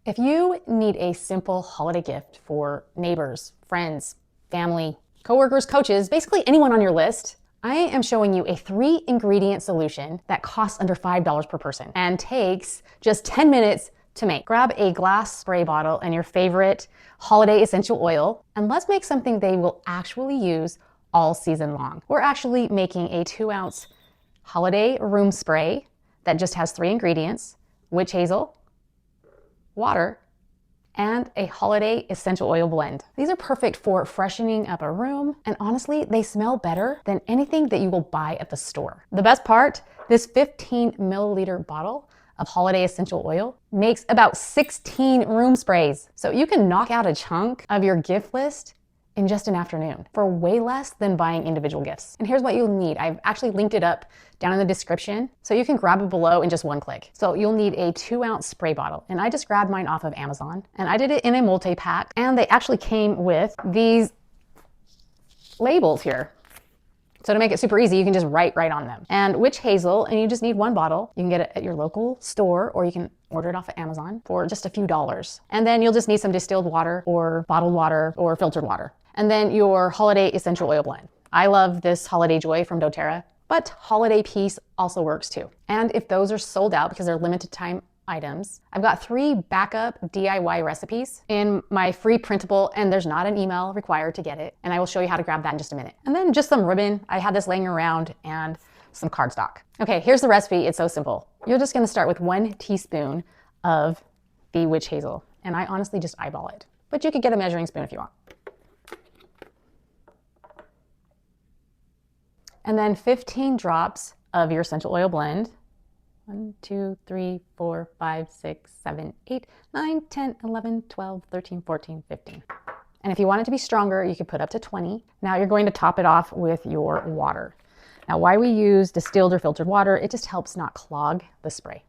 If you need a simple holiday gift for neighbors, friends, family, coworkers, coaches, basically anyone on your list, I am showing you a 3-ingredient solution that costs under $5 per person and takes just 10 minutes to make. Grab a glass spray bottle and your favorite holiday essential oil, and let's make something they will actually use all season long. We're actually making a 2-ounce holiday room spray that just has 3 ingredients: witch hazel, water, and a holiday essential oil blend. These are perfect for freshening up a room, and honestly, they smell better than anything that you will buy at the store. The best part, this 15 milliliter bottle of holiday essential oil makes about 16 room sprays. So you can knock out a chunk of your gift list in just an afternoon for way less than buying individual gifts. And here's what you'll need. I've actually linked it up down in the description, so you can grab it below in just one click. So you'll need a 2-ounce spray bottle, and I just grabbed mine off of Amazon, and I did it in a multi-pack, and they actually came with these labels here. So to make it super easy, you can just write right on them. And witch hazel, and you just need 1 bottle. You can get it at your local store, or you can order it off of Amazon for just a few dollars. And then you'll just need some distilled water or bottled water or filtered water. And then your holiday essential oil blend. I love this Holiday Joy from doTERRA, but Holiday Peace also works too. And if those are sold out because they're limited time items, I've got 3 backup DIY recipes in my free printable, and there's not an email required to get it. And I will show you how to grab that in just a minute. And then just some ribbon. I had this laying around, and some cardstock. Okay, here's the recipe. It's so simple. You're just gonna start with 1 teaspoon of the witch hazel. And I honestly just eyeball it, but you could get a measuring spoon if you want. And then 15 drops of your essential oil blend. 1, 2, 3, 4, 5, 6, 7, 8, 9, 10, 11, 12, 13, 14, 15. And if you want it to be stronger, you could put up to 20. Now you're going to top it off with your water. Now, why we use distilled or filtered water, it just helps not clog the spray.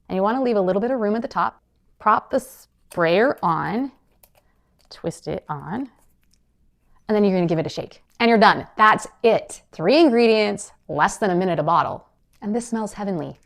And you want to leave a little bit of room at the top. Prop the sprayer on, twist it on, and then you're going to give it a shake. And you're done. That's it. 3 ingredients, less than a minute a bottle. And this smells heavenly.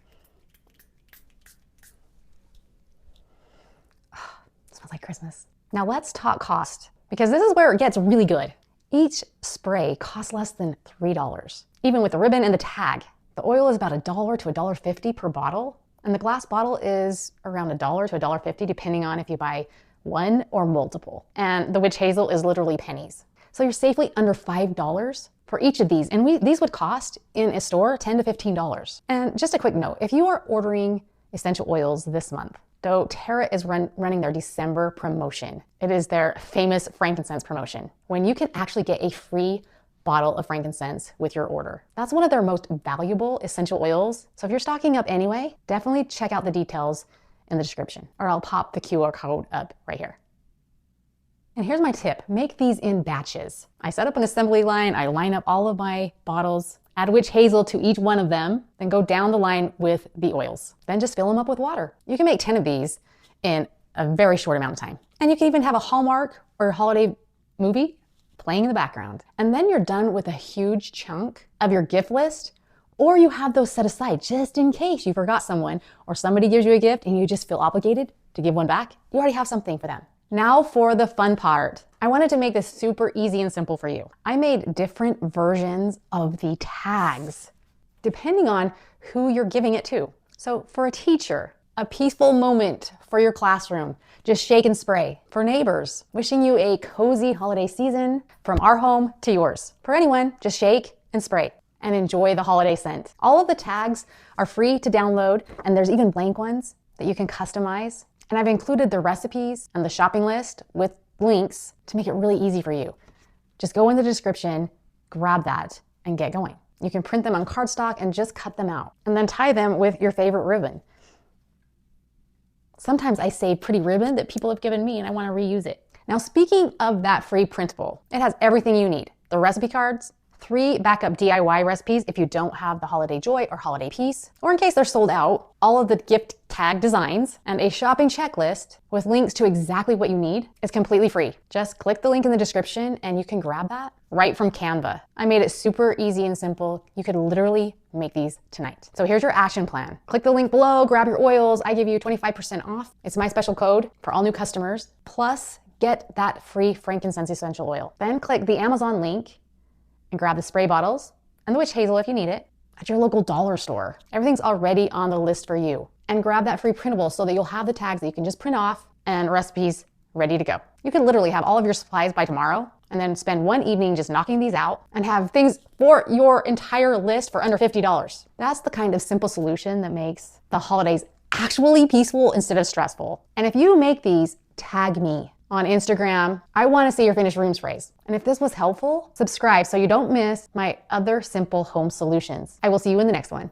Oh, it smells like Christmas. Now let's talk cost, because this is where it gets really good. Each spray costs less than $3. Even with the ribbon and the tag. The oil is about $1 to $1.50 per bottle, and the glass bottle is around $1 to $1.50 depending on if you buy 1 or multiple. And the witch hazel is literally pennies. So you're safely under $5 for each of these. And these would cost in a store $10 to $15. And just a quick note, if you are ordering essential oils this month, doTERRA is running their December promotion. It is their famous frankincense promotion, when you can actually get a free bottle of frankincense with your order. That's one of their most valuable essential oils. So if you're stocking up anyway, definitely check out the details in the description, or I'll pop the QR code up right here. And here's my tip, make these in batches. I set up an assembly line, I line up all of my bottles, add witch hazel to each one of them, then go down the line with the oils. Then just fill them up with water. You can make 10 of these in a very short amount of time. And you can even have a Hallmark or holiday movie playing in the background. And then you're done with a huge chunk of your gift list, or you have those set aside just in case you forgot someone or somebody gives you a gift and you just feel obligated to give one back. You already have something for them. Now for the fun part. I wanted to make this super easy and simple for you. I made different versions of the tags, depending on who you're giving it to. So for a teacher, a peaceful moment for your classroom, just shake and spray. For neighbors, wishing you a cozy holiday season from our home to yours. For anyone, just shake and spray and enjoy the holiday scent. All of the tags are free to download, and there's even blank ones that you can customize. And I've included the recipes and the shopping list with links to make it really easy for you. Just go in the description, grab that, and get going. You can print them on cardstock and just cut them out, and then tie them with your favorite ribbon. Sometimes I save pretty ribbon that people have given me and I want to reuse it. Now, speaking of that free printable, it has everything you need. The recipe cards, 3 backup DIY recipes if you don't have the holiday joy or holiday peace, or in case they're sold out, all of the gift tag designs, and a shopping checklist with links to exactly what you need is completely free. Just click the link in the description and you can grab that right from Canva. I made it super easy and simple. You could literally make these tonight. So here's your action plan. Click the link below, grab your oils. I give you 25% off. It's my special code for all new customers. Plus, get that free frankincense essential oil. Then click the Amazon link and grab the spray bottles and the witch hazel if you need it at your local dollar store. Everything's already on the list for you. And grab that free printable so that you'll have the tags that you can just print off and recipes ready to go. You can literally have all of your supplies by tomorrow and then spend one evening just knocking these out and have things for your entire list for under $50. That's the kind of simple solution that makes the holidays actually peaceful instead of stressful. And if you make these, tag me on Instagram. I want to see your finished room sprays. And if this was helpful, subscribe so you don't miss my other simple home solutions. I will see you in the next one.